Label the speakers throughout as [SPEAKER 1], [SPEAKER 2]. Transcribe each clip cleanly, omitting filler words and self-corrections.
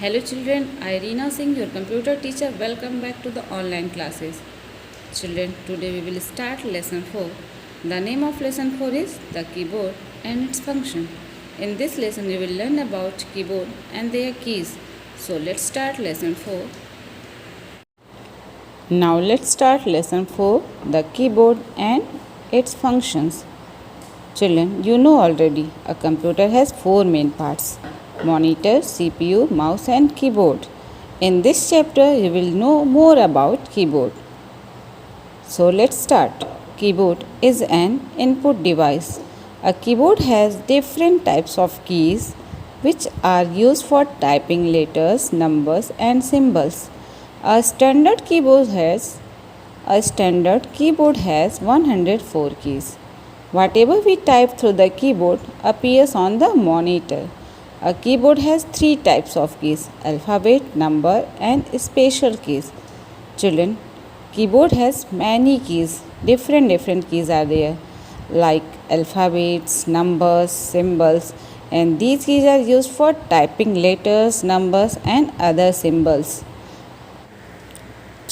[SPEAKER 1] Hello children, I Reena Singh, your computer teacher. Welcome back to the online classes. Children, today we will start lesson 4. The name of lesson 4 is the keyboard and its function. In this lesson we will learn about keyboard and their keys. So let's start lesson 4. Now let's start lesson 4, the keyboard and its functions. Children, you know already a computer has 4 main parts: monitor, CPU, mouse and keyboard. In this chapter you will know more about keyboard. So let's start. Keyboard is an input device. A keyboard has different types of keys which are used for typing letters, numbers and symbols. A standard keyboard has 104 keys. Whatever we type through the keyboard appears on the monitor. A keyboard has 3 types of keys: alphabet, number and special keys. Children, keyboard has many keys. Different keys are there, like alphabets, numbers, symbols, and these keys are used for typing letters, numbers and other symbols.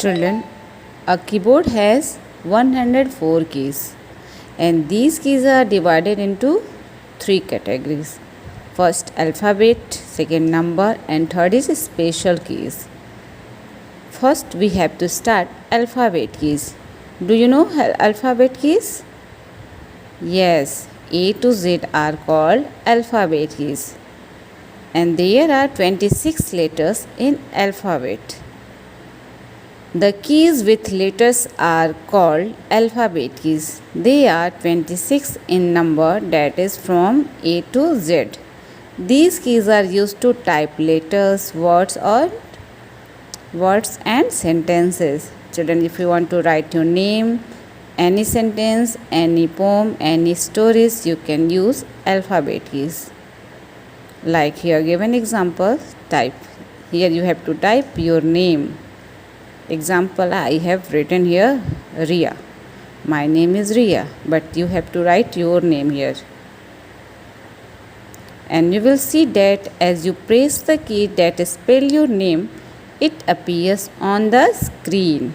[SPEAKER 1] Children, a keyboard has 104 keys, and these keys are divided into 3 categories. First alphabet, second number and third is special keys. First we have to start alphabet keys. Do you know alphabet keys? Yes, A to Z are called alphabet keys, and there are 26 letters in alphabet. The keys with letters are called alphabet keys. They are 26 in number, that is from A to Z. These keys are used to type letters, words and sentences. Children, if you want to write your name, any sentence, any poem, any stories, you can use alphabet keys. Like here given example, type. Here you have to type your name. Example, I have written here Ria. My name is Ria, but you have to write your name here. And you will see that as you press the key that spell your name, it appears on the screen.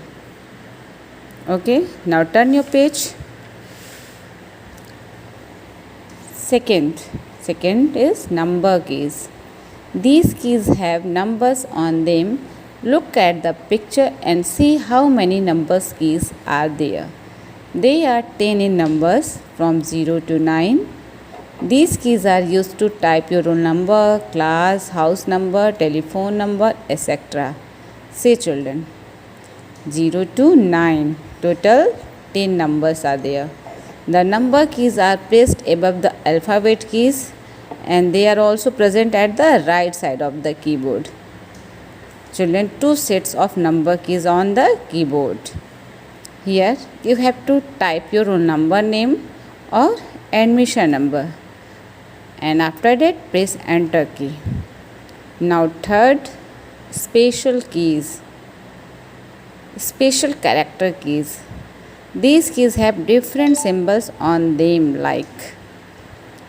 [SPEAKER 1] Okay, now turn your page. Second is number keys. These keys have numbers on them. Look at the picture and see how many numbers keys are there. They are 10 in numbers from 0 to 9. These keys are used to type your roll number, class, house number, telephone number, etc. Say children. 0 to 9. Total 10 numbers are there. The number keys are placed above the alphabet keys, and they are also present at the right side of the keyboard. Children, 2 sets of number keys on the keyboard. Here you have to type your roll number name or admission number, and after that press enter key. Now third, special keys. Special character keys. These keys have different symbols on them, like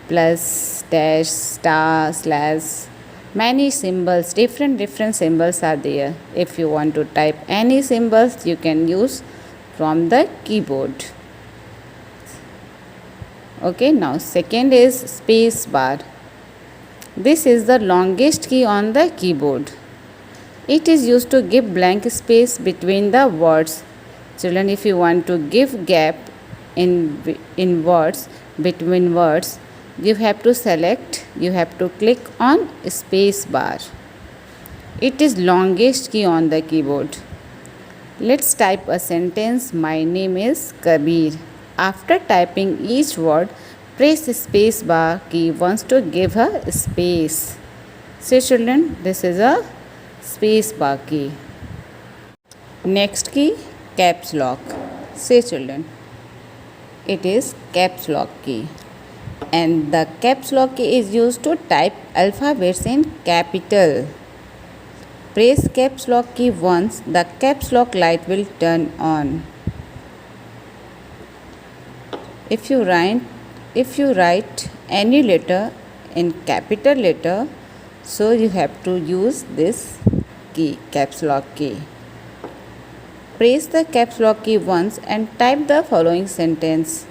[SPEAKER 1] plus, dash, star, slash. Many symbols, different symbols are there. If you want to type any symbols, you can use from the keyboard. Okay, now second is space bar. This is the longest key on the keyboard. It is used to give blank space between the words. Children, if you want to give gap in words, between words, you have to click on space bar. It is longest key on the keyboard. Let's type a sentence. My name is Kabir. After typing each word, press space bar key once to give a space. Say children, this is a space bar key. Next key, caps lock. Say children, it is caps lock key. And the caps lock key is used to type alphabets in capital. Press caps lock key once, the caps lock light will turn on. If you write any letter in capital letter, So you have to use this key, caps lock key. Press the caps lock key once and type the following sentence.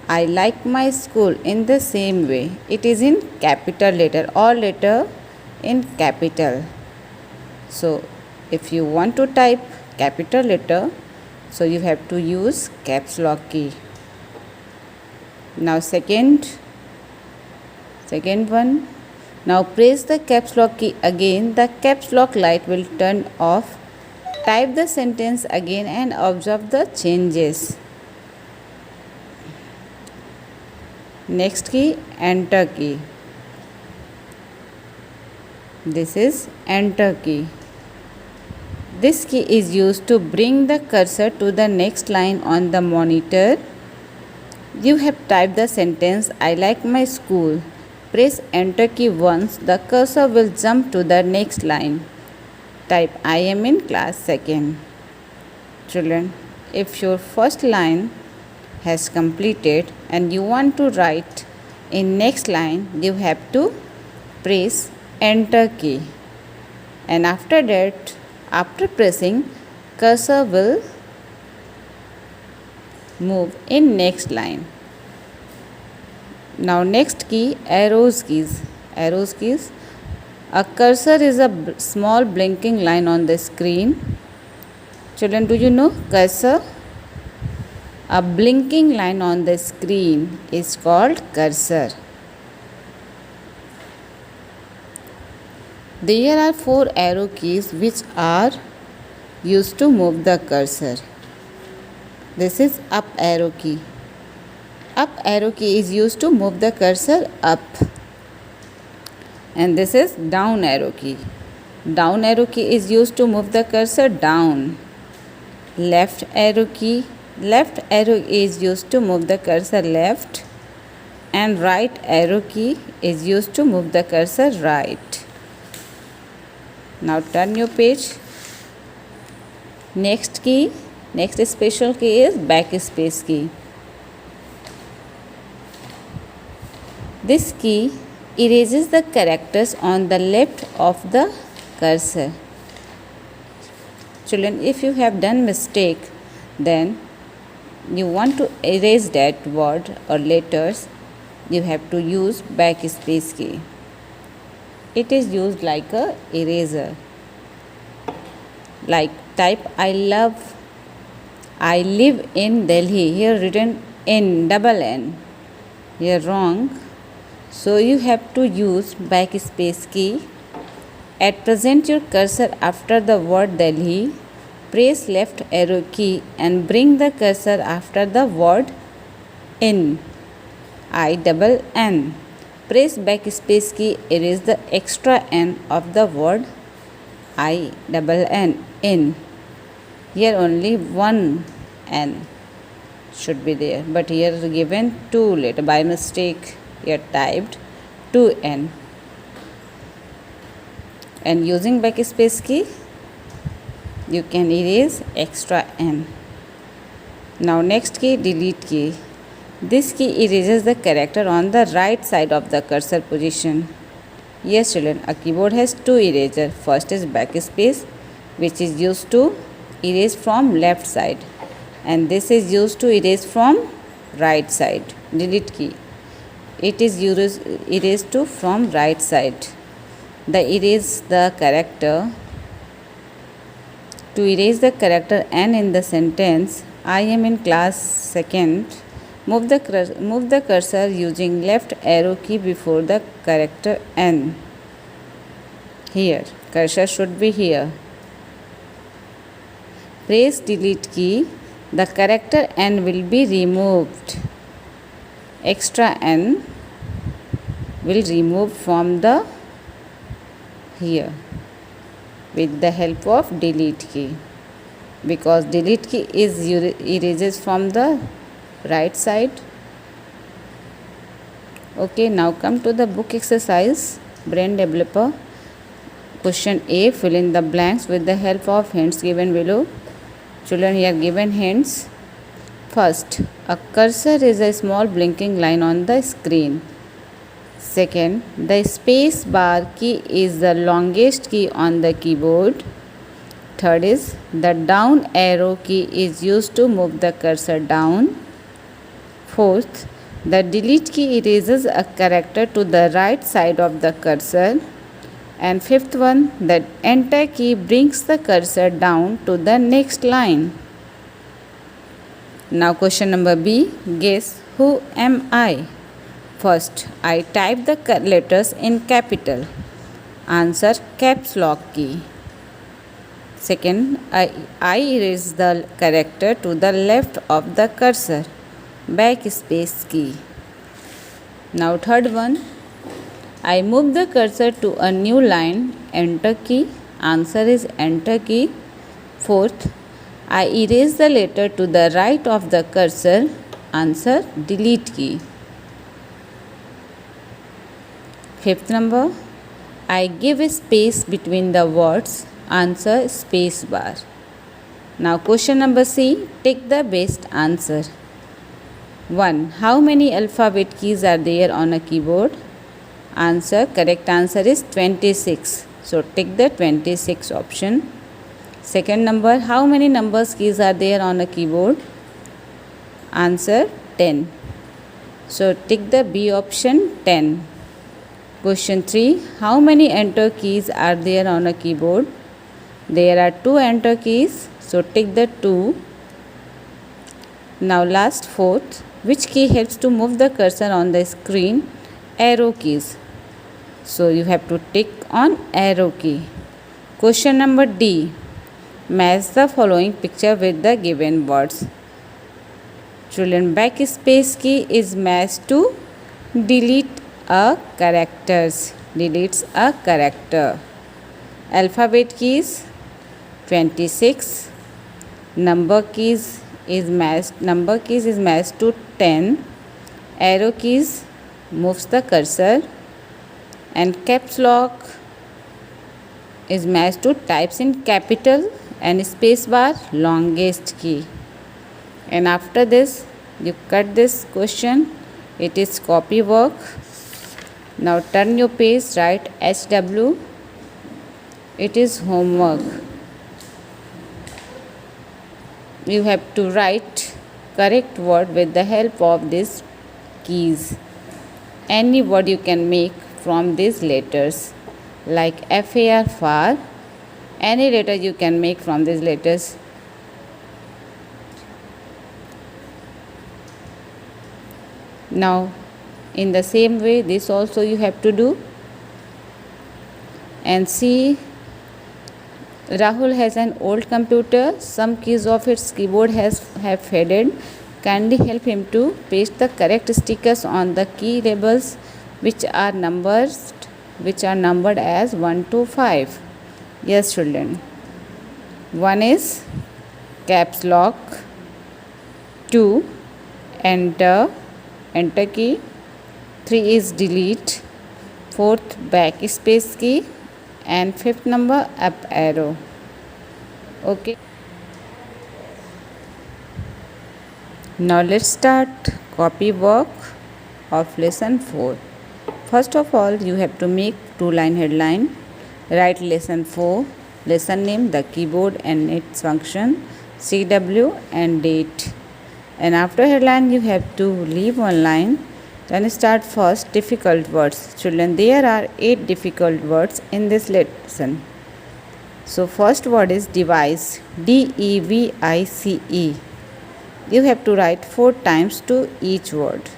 [SPEAKER 1] I like my school in the same way. It is in capital letter or letter in capital. So if you want to type capital letter, so you have to use caps lock key. Now second one. Now press the caps lock key again. The caps lock light will turn off. Type the sentence again and observe the changes. Next key, enter key. This is enter key. This key is used to bring the cursor to the next line on the monitor. You have typed the sentence, I like my school. Press enter key once, the cursor will jump to the next line. Type I am in class 2nd. Children, if your first line has completed and you want to write in next line, you have to press enter key. And after that, after pressing, cursor will move in next line. Now next key, arrows keys. Arrows keys. A cursor is a small blinking line on the screen. Children, do you know cursor? A blinking line on the screen is called cursor. There are 4 arrow keys which are used to move the cursor. This is up arrow key. Up arrow key is used to move the cursor up. And this is down arrow key. Down arrow key is used to move the cursor down. Left arrow key. Left arrow is used to move the cursor left. And right arrow key is used to move the cursor right. Now turn your page. Next key, next special key is backspace key. This key erases the characters on the left of the cursor. Children, if you have done mistake, then you want to erase that word or letters, you have to use backspace key. It is used like a eraser. Like type I live in Delhi. Here written in double N. Here wrong. So you have to use backspace key. At present your cursor after the word Delhi. Press left arrow key and bring the cursor after the word in. I double N. Press backspace key, erase the extra N of the word I double N in. Here only one N should be there, but here given 2 letter by mistake. Here typed 2N. And using backspace key, you can erase extra N. Now next key, delete key. This key erases the character on the right side of the cursor position. Yes children, a keyboard has 2 erasers. First is backspace, which is used to erase from left side. And this is used to erase from right side. Delete key. It is erased to from right side. The erase the character. To erase the character N in the sentence, I am in class 2nd. Move the cursor using left arrow key before the character N. Here, cursor should be here. Press delete key. The character N will be removed. Extra N will remove from the here with the help of delete key, because delete key is erases from the right side. Okay, now come to the book exercise, brain developer. Question A, fill in the blanks with the help of hints given below. Children, here given hints. First, a cursor is a small blinking line on the screen. Second, the space bar key is the longest key on the keyboard. Third is the down arrow key is used to move the cursor down. Fourth, the delete key erases a character to the right side of the cursor. And fifth one, the enter key brings the cursor down to the next line. Now question number B, guess who am I? First, I type the letters in capital. Answer, caps lock key. Second, I erase the character to the left of the cursor. Backspace key. Now third one, I move the cursor to a new line. Enter key. Answer is enter key. Fourth, I erase the letter to the right of the cursor. Answer, delete key. Fifth number, I give a space between the words. Answer, space bar. Now question number C, take the best answer. 1. How many alphabet keys are there on a keyboard? Answer, correct answer is 26. So take the 26 option. Second number, how many numbers keys are there on a keyboard? Answer, 10. So take the B option, 10. Question 3, how many enter keys are there on a keyboard? There are 2 enter keys, so take the 2. Now last, fourth, which key helps to move the cursor on the screen? Arrow keys. So you have to tick on arrow key. Question number D, match the following picture with the given words. Children, backspace key is matched to delete a characters. Deletes a character. Alphabet keys 26. Number keys is matched to 10. Arrow keys moves the cursor, and caps lock is matched to types in capital, and space bar longest key. And after this you cut this question. It is copy work. Now turn your page, write HW. It is homework. You have to write correct word with the help of these keys. Any word you can make from these letters, like FAR, far. Any letter you can make from these letters. Now in the same way, this also you have to do. And see, Rahul has an old computer. Some keys of its keyboard have faded. Kindly help him to paste the correct stickers on the key labels which are numbered as 1 to 5. Yes, children. 1 is caps lock. 2, enter key. 3 is delete. 4th, backspace key. And 5th number, up arrow. Okay. Now let's start copy work of lesson 4. First of all, you have to make 2-line headline. Write lesson 4, lesson name, the keyboard and its function, CW and date. And after headline, you have to leave one line. Then start first difficult words. Children, there are 8 difficult words in this lesson. So first word is device, DEVICE. You have to write 4 times to each word.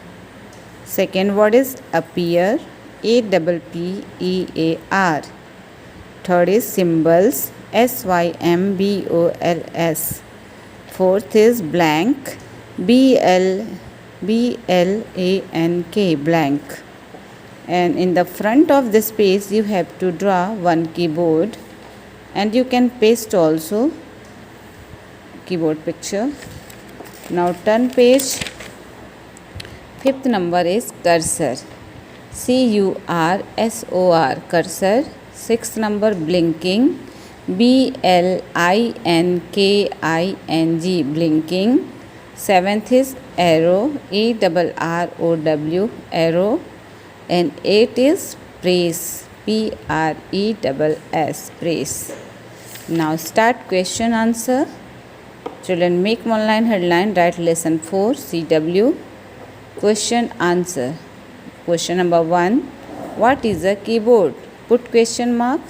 [SPEAKER 1] Second word is appear, APPEAR. Third is symbols, SYMBOLS. Fourth is blank, BLANK, blank. And in the front of this page you have to draw one keyboard, and you can paste also keyboard picture. Now turn page. 5th number is cursor, CURSOR, cursor. 6th number blinking, BLINKING, blinking. 7th is arrow, ARROW, arrow. and 8 is press, Press, press. Now start question answer. Children, make one line headline, write lesson 4 CW. Question answer. Question number 1. What is a keyboard? Put question mark.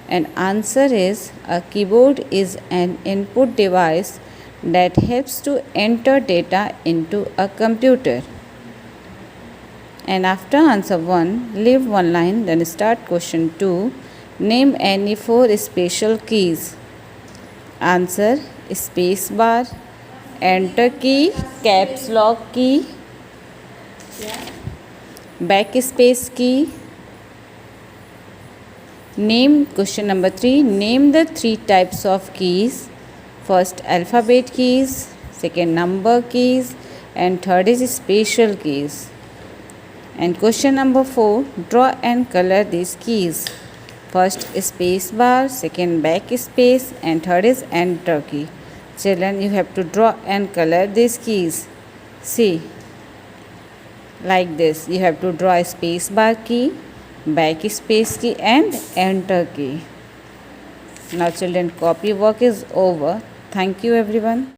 [SPEAKER 1] And answer is, a keyboard is an input device that helps to enter data into a computer. And after answer 1, leave one line, then start question 2. Name any 4 special keys. Answer: space bar, enter key, caps lock key, backspace key. Name question number 3. Name the 3 types of keys. First alphabet keys, second number keys, and third is special keys. And question number 4. Draw and color these keys. First space bar, second backspace, and third is enter key. Children, you have to draw and color these keys. See, like this. You have to draw a space bar key, backspace key, and enter key. Now children, copy work is over. Thank you everyone.